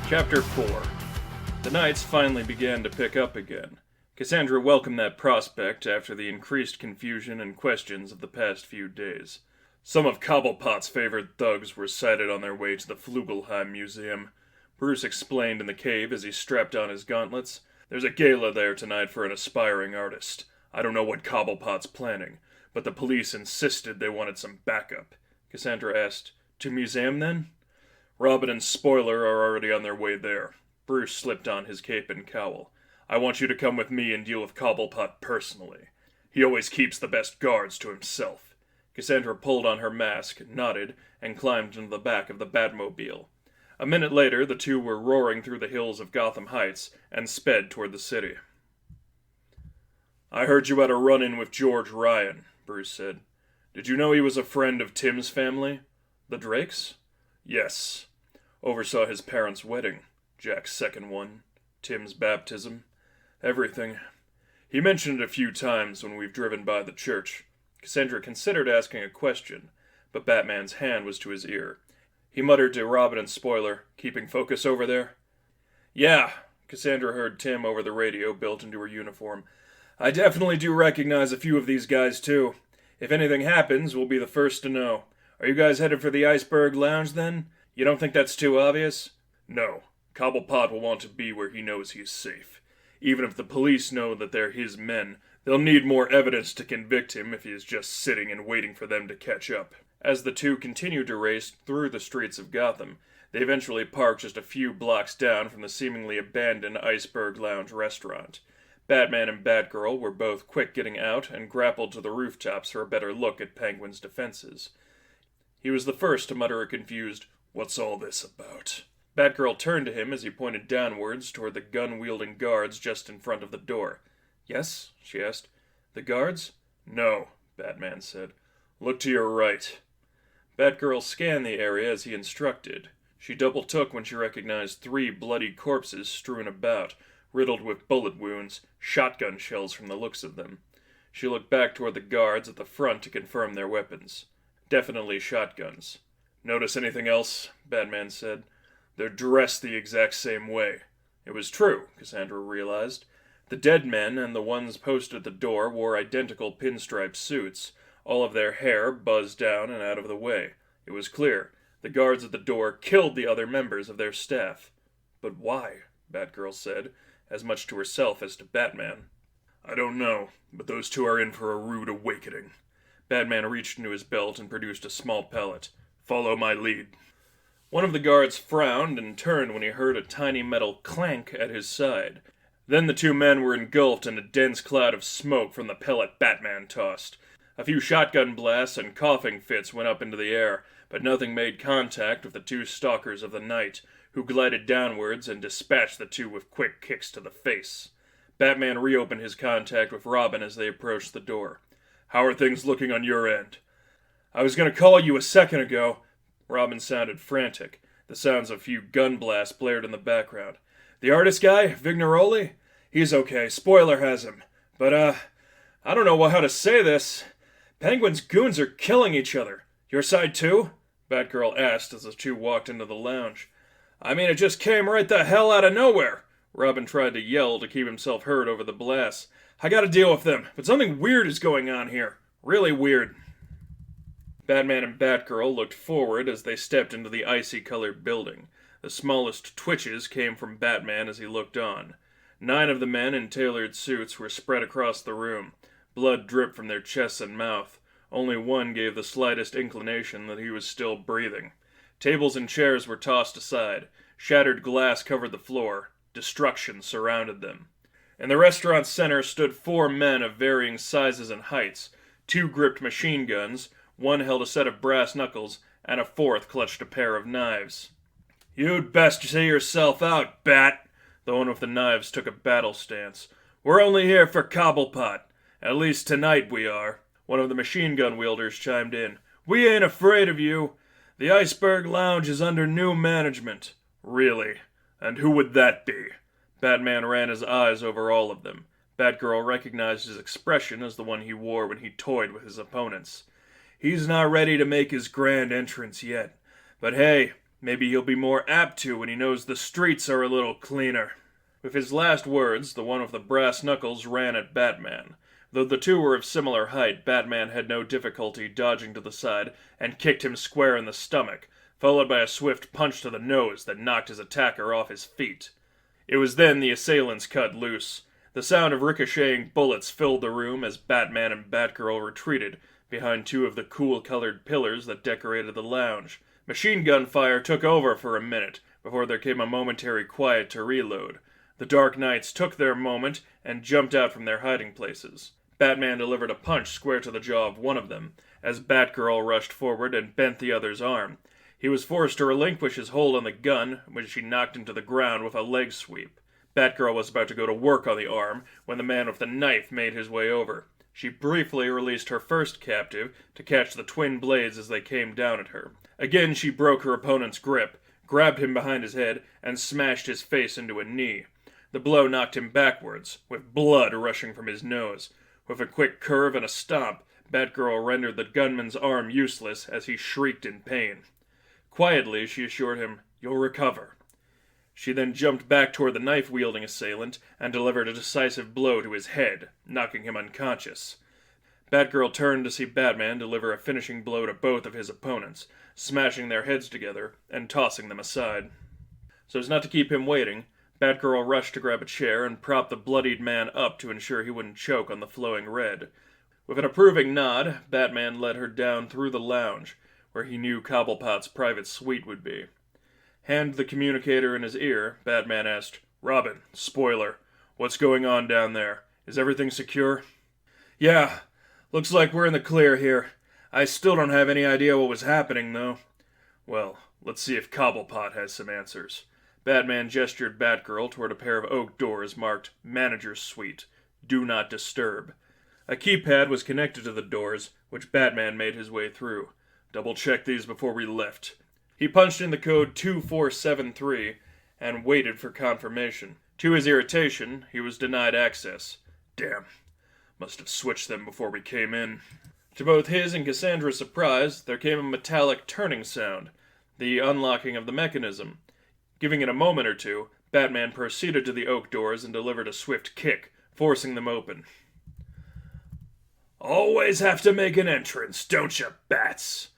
Chapter 4. The nights finally began to pick up again. Cassandra welcomed that prospect after the increased confusion and questions of the past few days. Some of Cobblepot's favorite thugs were sighted on their way to the Flugelheim Museum. Bruce explained in the cave as he strapped on his gauntlets. There's a gala there tonight for an aspiring artist. I don't know what Cobblepot's planning, but the police insisted they wanted some backup. Cassandra asked, "To museum then?" Robin and Spoiler are already on their way there. Bruce slipped on his cape and cowl. I want you to come with me and deal with Cobblepot personally. He always keeps the best guards to himself. Cassandra pulled on her mask, nodded, and climbed into the back of the Batmobile. A minute later, the two were roaring through the hills of Gotham Heights and sped toward the city. I heard you had a run-in with George Ryan, Bruce said. Did you know he was a friend of Tim's family? The Drakes? Yes. Oversaw his parents' wedding, Jack's second one, Tim's baptism, everything. He mentioned it a few times when we've driven by the church. Cassandra considered asking a question, but Batman's hand was to his ear. He muttered to Robin and Spoiler, keeping focus over there. Yeah, Cassandra heard Tim over the radio built into her uniform. I definitely do recognize a few of these guys, too. If anything happens, we'll be the first to know. Are you guys headed for the Iceberg Lounge, then? You don't think that's too obvious? No. Cobblepot will want to be where he knows he's safe. Even if the police know that they're his men, they'll need more evidence to convict him if he is just sitting and waiting for them to catch up. As the two continued to race through the streets of Gotham, they eventually parked just a few blocks down from the seemingly abandoned Iceberg Lounge restaurant. Batman and Batgirl were both quick getting out and grappled to the rooftops for a better look at Penguin's defenses. He was the first to mutter a confused, "What's all this about?" Batgirl turned to him as he pointed downwards toward the gun-wielding guards just in front of the door. "Yes?" she asked. "The guards?" "No," Batman said. "Look to your right." Batgirl scanned the area as he instructed. She double-took when she recognized 3 bloody corpses strewn about, riddled with bullet wounds, shotgun shells from the looks of them. She looked back toward the guards at the front to confirm their weapons. Definitely shotguns. "Notice anything else?" Batman said. "They're dressed the exact same way." It was true, Cassandra realized. The dead men and the ones posted at the door wore identical pinstripe suits, all of their hair buzzed down and out of the way. It was clear. The guards at the door killed the other members of their staff. But why? Batgirl said, as much to herself as to Batman. "I don't know, but those two are in for a rude awakening." Batman reached into his belt and produced a small pellet. "Follow my lead." One of the guards frowned and turned when he heard a tiny metal clank at his side. Then the two men were engulfed in a dense cloud of smoke from the pellet Batman tossed. A few shotgun blasts and coughing fits went up into the air, but nothing made contact with the 2 stalkers of the night, who glided downwards and dispatched the 2 with quick kicks to the face. Batman reopened his contact with Robin as they approached the door. "How are things looking on your end?" "I was going to call you a second ago." Robin sounded frantic. The sounds of a few gun blasts blared in the background. "The artist guy, Vignaroli? He's okay. Spoiler has him. But, I don't know how to say this. Penguin's goons are killing each other. Your side too?" Batgirl asked as the 2 walked into the lounge. "I mean, it just came right the hell out of nowhere." Robin tried to yell to keep himself heard over the blasts. "I gotta deal with them, but something weird is going on here. Really weird." Batman and Batgirl looked forward as they stepped into the icy-colored building. The smallest twitches came from Batman as he looked on. 9 of the men in tailored suits were spread across the room. Blood dripped from their chests and mouth. Only one gave the slightest inclination that he was still breathing. Tables and chairs were tossed aside. Shattered glass covered the floor. Destruction surrounded them. In the restaurant's center stood 4 men of varying sizes and heights. 2 gripped machine guns, 1 held a set of brass knuckles, and a 4th clutched a pair of knives. "You'd best see yourself out, Bat!" The one with the knives took a battle stance. "We're only here for Cobblepot. At least tonight we are." One of the machine gun wielders chimed in. "We ain't afraid of you. The Iceberg Lounge is under new management." "Really? And who would that be?" Batman ran his eyes over all of them. Batgirl recognized his expression as the one he wore when he toyed with his opponents. "He's not ready to make his grand entrance yet. But hey, Maybe he'll be more apt to when he knows the streets are a little cleaner." With his last words, the one with the brass knuckles ran at Batman. Though the two were of similar height, Batman had no difficulty dodging to the side and kicked him square in the stomach, followed by a swift punch to the nose that knocked his attacker off his feet. It was then the assailants cut loose. The sound of ricocheting bullets filled the room as Batman and Batgirl retreated behind two of the cool-colored pillars that decorated the lounge. Machine gun fire took over for a minute before there came a momentary quiet to reload. The Dark Knights took their moment and jumped out from their hiding places. Batman delivered a punch square to the jaw of one of them, as Batgirl rushed forward and bent the other's arm. He was forced to relinquish his hold on the gun, which she knocked him to the ground with a leg sweep. Batgirl was about to go to work on the arm when the man with the knife made his way over. She briefly released her first captive to catch the twin blades as they came down at her. Again she broke her opponent's grip, grabbed him behind his head, and smashed his face into a knee. The blow knocked him backwards, with blood rushing from his nose. With a quick curve and a stomp, Batgirl rendered the gunman's arm useless as he shrieked in pain. Quietly, she assured him, "You'll recover." She then jumped back toward the knife-wielding assailant and delivered a decisive blow to his head, knocking him unconscious. Batgirl turned to see Batman deliver a finishing blow to both of his opponents, smashing their heads together and tossing them aside. So as not to keep him waiting, Batgirl rushed to grab a chair and prop the bloodied man up to ensure he wouldn't choke on the flowing red. With an approving nod, Batman led her down through the lounge, where he knew Cobblepot's private suite would be. Hand the communicator in his ear, Batman asked, "Robin, spoiler, what's going on down there? Is everything secure?" "Yeah, looks like we're in the clear here. I still don't have any idea what was happening, though." "Well, let's see if Cobblepot has some answers." Batman gestured Batgirl toward a pair of oak doors marked Manager's Suite, Do Not Disturb. A keypad was connected to the doors, which Batman made his way through. "Double-check these before we lift." He punched in the code 2473 and waited for confirmation. To his irritation, he was denied access. Damn. Must have switched them before we came in. To both his and Cassandra's surprise, there came a metallic turning sound, the unlocking of the mechanism. Giving it a moment or two, Batman proceeded to the oak doors and delivered a swift kick, forcing them open. "Always have to make an entrance, don't you, bats?"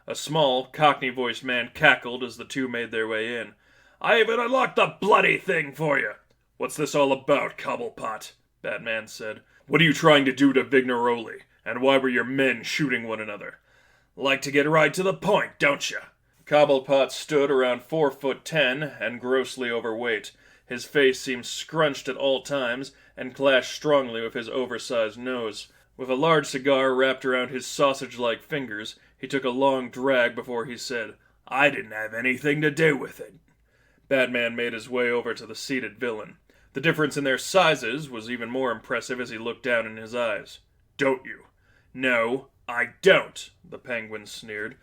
A small, Cockney-voiced man cackled as the two made their way in. "I even unlocked the bloody thing for you!" "What's this all about, Cobblepot?" Batman said. "What are you trying to do to Vignaroli? And why were your men shooting one another?" "Like to get right to the point, don't you?" Cobblepot stood around 4'10" and grossly overweight. His face seemed scrunched at all times and clashed strongly with his oversized nose. With a large cigar wrapped around his sausage-like fingers, he took a long drag before he said, "I didn't have anything to do with it." Batman made his way over to the seated villain. The difference in their sizes was even more impressive as he looked down in his eyes. "Don't you?" "No, I don't," the Penguin sneered.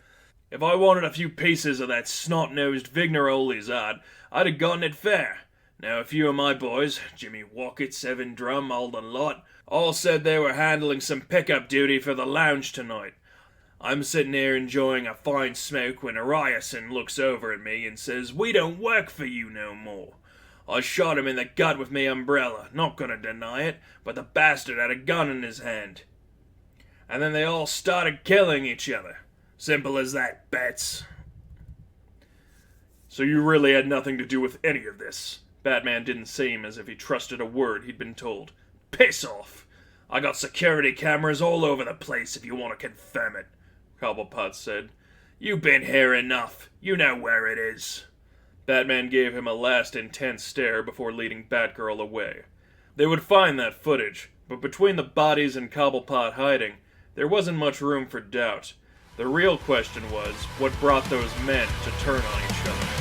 "If I wanted a few pieces of that snot-nosed Vignaroli's art, I'd have gotten it fair. Now a few of my boys, Jimmy Wockett, Evan Drum, Alden Lott, all said they were handling some pickup duty for the lounge tonight. I'm sitting here enjoying a fine smoke when Ariason looks over at me and says, 'We don't work for you no more.' I shot him in the gut with me umbrella, not gonna deny it, but the bastard had a gun in his hand. And then they all started killing each other. Simple as that, Bats." "So you really had nothing to do with any of this?" Batman didn't seem as if he trusted a word he'd been told. "Piss off! I got security cameras all over the place if you want to confirm it," Cobblepot said. "You've been here enough. You know where it is." Batman gave him a last intense stare before leading Batgirl away. They would find that footage, but between the bodies and Cobblepot hiding, there wasn't much room for doubt. The real question was, what brought those men to turn on each other?